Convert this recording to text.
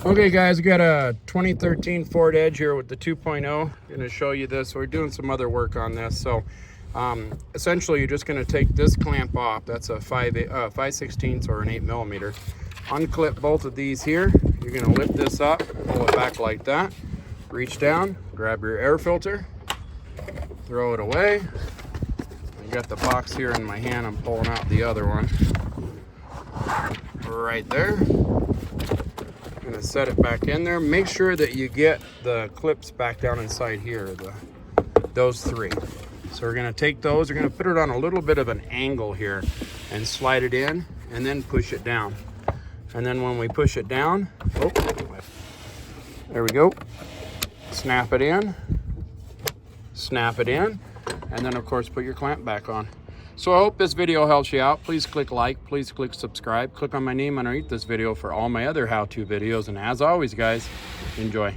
Okay guys, we got a 2013 Ford Edge here with the 2.0. Going to show you this. We're doing some other work on this. So essentially you're just going to take this clamp off. That's a 5/16 or an 8mm. Unclip both of these here. You're going to lift this up, pull it back like that. Reach down, grab your air filter, throw it away. I got the box here in my hand. I'm pulling out the other one. Right there. Gonna set it back in there. Make sure that you get the clips back down inside here, those three. So we're gonna take those, we're gonna put it on a little bit of an angle here and slide it in and then push it down. And then when we push it down, oh, there we go. Snap it in, and then of course put your clamp back on. So I hope this video helps you out. Please click like, please click subscribe, click on my name underneath this video for all my other how-to videos. And as always guys, enjoy.